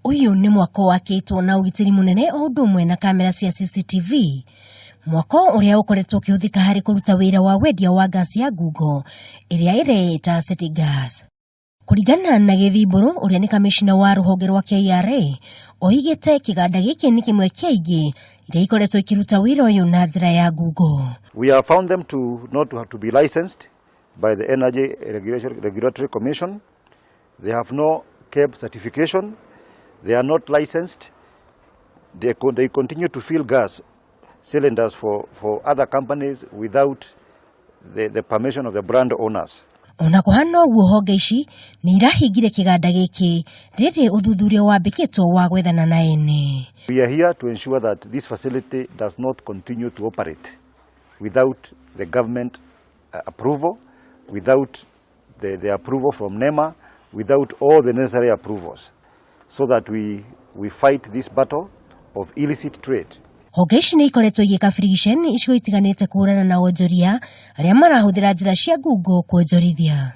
Uyu ni mwako wakitwo na ugitiri munene o ndumwe na kamera cia CCTV. Mwako uria ukoretwo ukihuthika hari kuruta wira wa wendia wa gasi ya Google iria ireeta City Gas. Kuringana na Githimburu uria ni kamishina wa ruhonge rwa KRA, oigite kiganda giki ni kimwe kiaigi iria ikoretwo ikiruta wira uyu na njira ya Google. We have found them not to have to be licensed by the Energy Regulatory Commission. They have no CAB certification. They are not licensed. They continue to fill gas cylinders for other companies without the permission of the brand owners. Ona kuhana uguo honge ici ni irahingire kiganda giki riri uthuthuria wambikitwo wa gwethana na ene. We are here to ensure that this facility does not continue to operate without the government approval, without the approval from NEMA, without all the necessary approvals, so that we fight this battle of illicit trade. Honge ici ni ikoretwo igikabiriceni icigo itiganite kurana na onjoria aria marahuthira njira cia Google kuonjorithia.